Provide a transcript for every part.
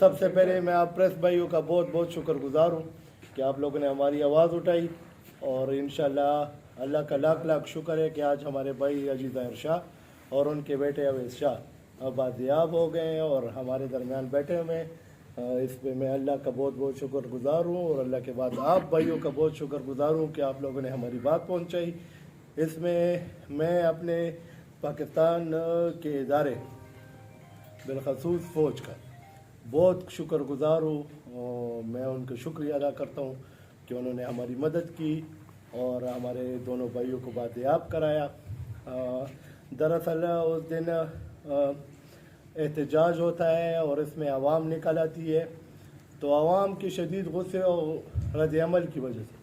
सबसे पहले मैं आप प्रेस भाइयों का बहुत बहुत शुक्रगुजार हूँ कि आप लोगों ने हमारी आवाज़ उठाई, और इंशाल्लाह अल्लाह का लाख लाख शुक्र है कि आज हमारे भाई अजी ज़ाहिर शाह और उनके बेटे अवैस शाह अब बाजियाब हो गए हैं और हमारे दरमियान बैठे हुए हैं। इस पर मैं अल्लाह का बहुत बहुत शुक्रगुजार हूँ, और अल्लाह के बाद आप भाइयों का बहुत शुक्रगुजार हूँ कि आप लोगों ने हमारी बात पहुँचाई। इसमें मैं अपने पाकिस्तान के इदारे बिलखसूस फ़ौज का बहुत शुक्रगुजार हूँ। मैं उनका शुक्रिया अदा करता हूँ कि उन्होंने हमारी मदद की और हमारे दोनों भाइयों को बातियाब कराया। दरअसल उस दिन एहतजाज होता है और इसमें आवाम निकल आती है, तो आवाम की शदीद गुस्से और रद्द अमल की वजह से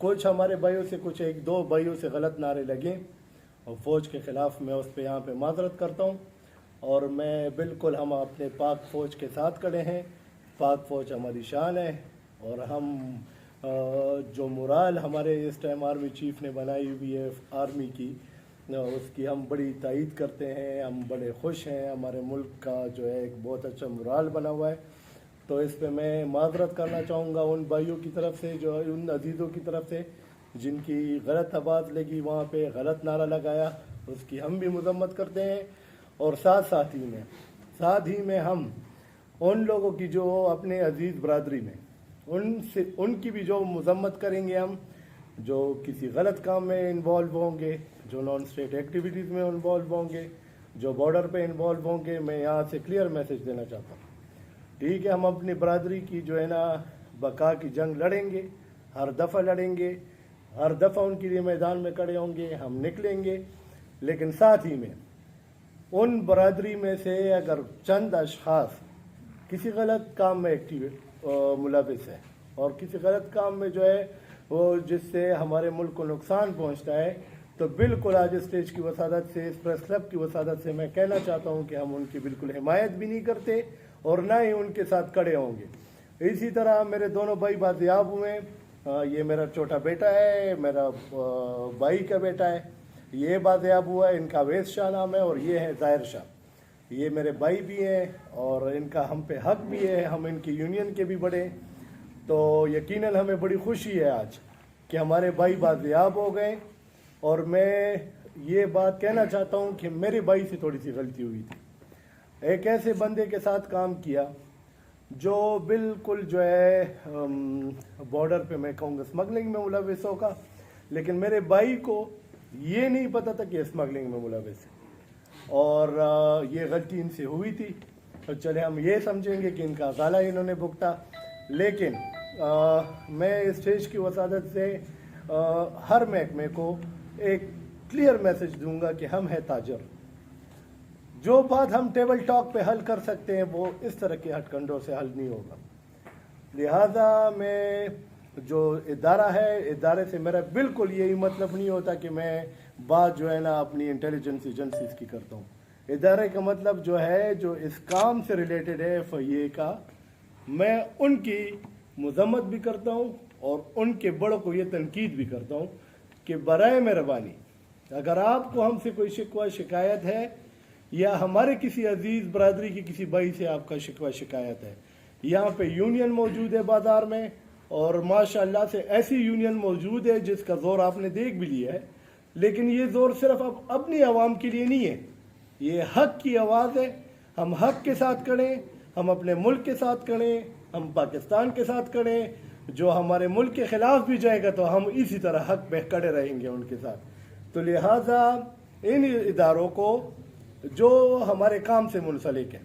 कुछ हमारे भाइयों से कुछ एक दो भाइयों से गलत नारे लगे और फ़ौज के ख़िलाफ़ मैं उस पर यहाँ पे माजरत करता हूँ। और मैं बिल्कुल हम अपने पाक फ़ौज के साथ खड़े हैं। पाक फ़ौज हमारी शान है, और हम जो मुराल हमारे इस टाइम आर्मी चीफ़ ने बनाई हुई है आर्मी की, उसकी हम बड़ी तायीद करते हैं। हम बड़े खुश हैं, हमारे मुल्क का जो है एक बहुत अच्छा मुराल बना हुआ है। तो इस पे मैं माजरत करना चाहूँगा उन भाइयों की तरफ से, जो उन अजीज़ों की तरफ से जिनकी गलत आवाज़ लगी, वहाँ पे गलत नारा लगाया, उसकी हम भी मजम्मत करते हैं। और साथ ही में हम उन लोगों की जो अपने अजीज़ बरादरी में उनकी भी जो मजम्मत करेंगे, हम जो किसी गलत काम में इन्वॉल्व होंगे, जो नॉन स्टेट एक्टिविटीज़ में इन्वॉल्व होंगे, जो बॉर्डर पे इन्वॉल्व होंगे। मैं यहाँ से क्लियर मैसेज देना चाहता हूँ, ठीक है, हम अपनी बरादरी की जो है ना बका की जंग लड़ेंगे, हर दफ़ा लड़ेंगे, हर दफ़ा उनके लिए मैदान में खड़े होंगे, हम निकलेंगे। लेकिन साथ ही में उन बरादरी में से अगर चंद अशख़ास किसी गलत काम में मुलविस है और किसी गलत काम में जो है वो जिससे हमारे मुल्क को नुकसान पहुंचता है, तो बिल्कुल आज स्टेज की वसादत से, इस प्रेस क्लब की वसादत से मैं कहना चाहता हूं कि हम उनकी बिल्कुल हिमायत भी नहीं करते और ना ही उनके साथ खड़े होंगे। इसी तरह मेरे दोनों भाई बाजियाब हुए। ये मेरा छोटा बेटा है, मेरा भाई का बेटा है, ये बाजियाब हुआ है, इनका अवैस शाह नाम है, और ये है ज़ाहिर शाह। ये मेरे भाई भी हैं और इनका हम पे हक भी है, हम इनकी यूनियन के भी बड़े। तो यकीनन हमें बड़ी खुशी है आज कि हमारे भाई बाजियाब हो गए। और मैं ये बात कहना चाहता हूँ कि मेरे भाई से थोड़ी सी गलती हुई थी। एक ऐसे बंदे के साथ काम किया जो बिल्कुल जो है बॉर्डर पे मैं कहूँगा स्मगलिंग में मुलविस होगा, लेकिन मेरे भाई को ये नहीं पता था कि स्मगलिंग में मुलविस है, और ये गलती इनसे हुई थी। तो चले हम ये समझेंगे कि इनका गाला इन्होंने भुगता। लेकिन मैं इस स्टेज की वसादत से हर महकमे को एक क्लियर मैसेज दूंगा कि हम हैं ताजर। जो बात हम टेबल टॉक पे हल कर सकते हैं वो इस तरह के हथकंडों से हल नहीं होगा। लिहाजा मैं जो इदारा है, इदारे से मेरा बिल्कुल यही मतलब नहीं होता कि मैं बात जो है ना अपनी इंटेलिजेंस एजेंसीज की करता हूँ। इदारे का मतलब जो है, जो इस काम से रिलेटेड है फ़ये का, मैं उनकी मजम्मत भी करता हूँ और उनके बड़ों को ये तनकीद भी करता हूँ कि बराए मेहरबानी अगर आपको हमसे कोई शिकवा शिकायत है, या हमारे किसी अजीज़ बरादरी की किसी भाई से आपका शिकवा शिकायत है, यहाँ पे यूनियन मौजूद है बाज़ार में, और माशाअल्लाह से ऐसी यूनियन मौजूद है जिसका ज़ोर आपने देख भी लिया है। लेकिन ये ज़ोर सिर्फ अब अपनी आवाम के लिए नहीं है, ये हक़ की आवाज़ है। हम हक़ के साथ खड़ें, हम अपने मुल्क के साथ खड़ें, हम पाकिस्तान के साथ खड़ें। जो हमारे मुल्क के ख़िलाफ़ भी जाएगा तो हम इसी तरह हक़ पे खड़े रहेंगे उनके साथ। तो लिहाजा इन इदारों को जो हमारे काम से मुंसलिक है,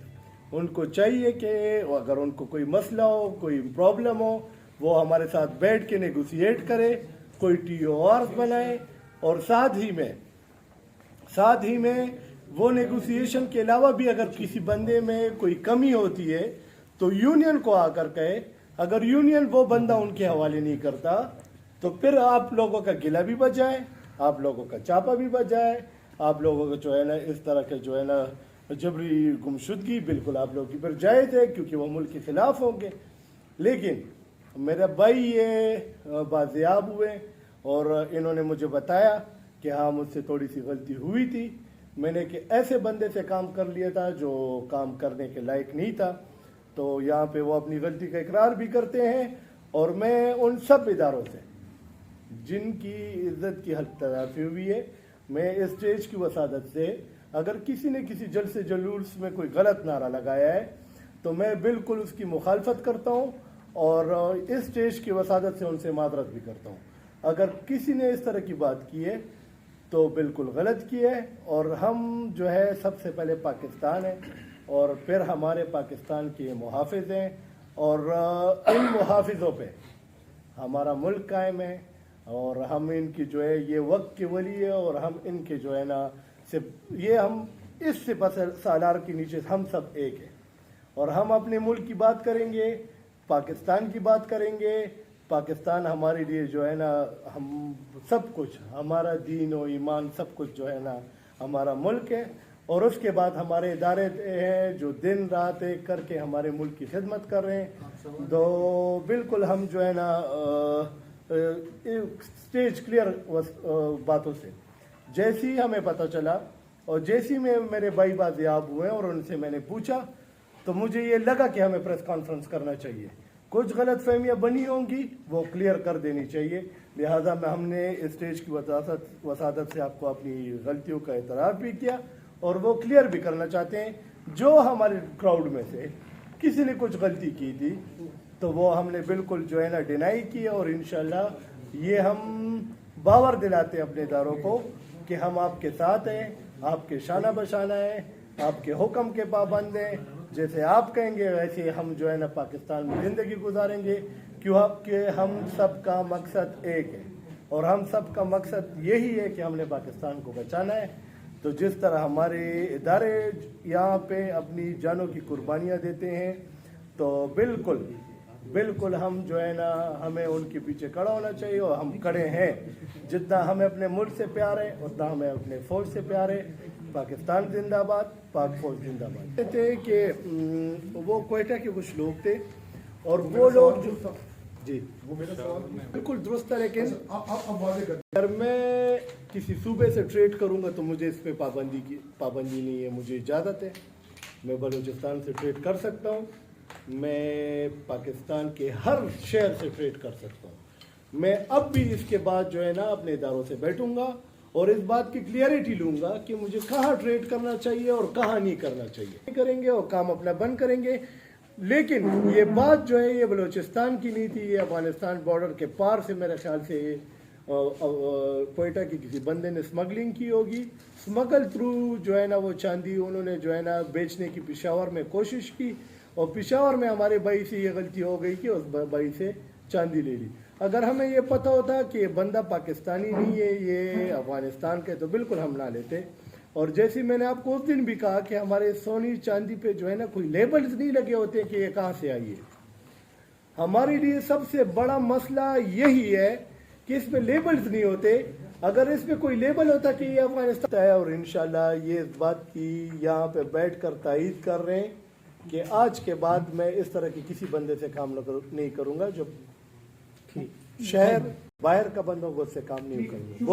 उनको चाहिए कि अगर उनको कोई मसला हो, कोई प्रॉब्लम हो, वो हमारे साथ बैठ के नेगोशिएट करे, कोई TORs बनाए, और साथ ही में वो नेगोशिएशन के अलावा भी अगर किसी बंदे में कोई कमी होती है तो यूनियन को आकर कहे। अगर यूनियन वो बंदा उनके हवाले नहीं करता तो फिर आप लोगों का गिला भी बजाए, आप लोगों का चापा भी बजाए, आप लोगों का जो है ना इस तरह के जो है ना जबरी गुमशुदगी बिल्कुल आप लोगों की पर जायज़ है, क्योंकि वो मुल्क के ख़िलाफ़ होंगे। लेकिन मेरा भाई ये बाजियाब हुए और इन्होंने मुझे बताया कि हाँ मुझसे थोड़ी सी गलती हुई थी, मैंने कि ऐसे बंदे से काम कर लिया था जो काम करने के लायक नहीं था। تو यहाँ पे वो अपनी गलती का इकरार भी करते हैं। और मैं उन सब इदारों से जिनकी इज्जत की हद तलाफी हुई है, मैं इस स्टेज की वसादत से अगर किसी ने किसी जलसे जलूस में कोई गलत नारा लगाया है तो मैं बिल्कुल उसकी मुखालफत करता हूँ और इस स्टेज की वसादत से उनसे मादरत भी करता हूँ। अगर किसी ने इस तरह की बात की है तो बिल्कुल गलत की है। और हम जो है सबसे पहले पाकिस्तान है और फिर हमारे पाकिस्तान के मुहाफिज हैं और इन मुहाफिजों पे हमारा मुल्क कायम है और हम इनकी जो है ये वक्त के वली है और हम इनके जो है ना सिर्फ ये हम इस सिपा सालार के नीचे हम सब एक हैं और हम अपने मुल्क की बात करेंगे, पाकिस्तान की बात करेंगे। पाकिस्तान हमारे लिए जो है ना हम सब कुछ, हमारा दीन और ईमान सब कुछ जो है ना हमारा मुल्क है। और उसके बाद हमारे इदारे हैं जो दिन रात एक करके हमारे मुल्क की खिदमत कर रहे हैं। तो बिल्कुल हम जो है ना स्टेज क्लियर बातों से जैसे ही हमें पता चला और जैसे ही मेरे भाई बाजियाब हुए और उनसे मैंने पूछा तो मुझे ये लगा कि हमें प्रेस कॉन्फ्रेंस करना चाहिए। कुछ गलत फहमियाँ बनी होंगी वो क्लियर कर देनी चाहिए। लिहाजा हमने इस स्टेज की वसादत से आपको अपनी गलतियों का एतराफ़ भी किया और वो क्लियर भी करना चाहते हैं। जो हमारे क्राउड में से किसी ने कुछ गलती की थी तो वो हमने बिल्कुल जो है ना डिनाई की और इंशाल्लाह ये हम बावर दिलाते हैं अपने इदारों को कि हम आपके साथ हैं, आपके शाना बशाना हैं, आपके हुक्म के पाबंद हैं। जैसे आप कहेंगे वैसे हम जो है ना पाकिस्तान में ज़िंदगी गुजारेंगे क्योंकि हम सब का मकसद एक है और हम सब का मकसद यही है कि हमने पाकिस्तान को बचाना है। तो जिस तरह हमारे इदारे यहाँ पे अपनी जानों की कुर्बानियाँ देते हैं तो बिल्कुल बिल्कुल हम जो है ना हमें उनके पीछे खड़ा होना चाहिए और हम खड़े हैं। जितना हमें अपने मुल्क से प्यार है उतना हमें अपने फौज से प्यार है। पाकिस्तान जिंदाबाद, पाक फौज जिंदाबाद। कहते हैं कि वो क्वेटा के कुछ लोग थे और वो लोग जो जी वो मेरा सवाल बिल्कुल दुरुस्त है, लेकिन आप वादे कर अगर मैं किसी सूबे से ट्रेड करूंगा तो मुझे इस पे पाबंदी नहीं है, मुझे इजाज़त है। मैं बलूचिस्तान से ट्रेड कर सकता हूँ, मैं पाकिस्तान के हर शहर से ट्रेड कर सकता हूँ। मैं अब भी इसके बाद जो है ना अपने इदारों से बैठूंगा और इस बात की क्लियरिटी लूंगा कि मुझे कहाँ ट्रेड करना चाहिए और कहाँ नहीं करना चाहिए। करेंगे और काम अपना बंद करेंगे। लेकिन ये बात जो है ये बलूचिस्तान की नहीं थी, ये अफगानिस्तान बॉर्डर के पार से मेरे ख्याल से क्वेटा की किसी बंदे ने स्मगलिंग की होगी। स्मगल थ्रू जो है ना वो चांदी उन्होंने जो है ना बेचने की पेशावर में कोशिश की और पेशावर में हमारे भाई से ये गलती हो गई कि उस भाई से चांदी ले ली। अगर हमें ये पता होता कि ये बंदा पाकिस्तानी नहीं है, ये अफगानिस्तान के, तो बिल्कुल हम ना लेते। और जैसे मैंने आपको उस दिन भी कहा कि हमारे सोनी चांदी पे जो है ना कोई लेबल्स नहीं लगे होते कि ये कहाँ से आई है। हमारे लिए सबसे बड़ा मसला यही है कि इस पे लेबल्स नहीं होते। अगर इस पे कोई लेबल होता कि ये अफगानिस्तान है, और इंशाल्लाह ये इस बात की यहाँ पे बैठ कर तायीद कर रहे हैं कि आज के बाद मैं इस तरह की किसी बंदे से काम नहीं करूँगा जो शहर बाहर का बंदों को उससे काम नहीं करूँगा।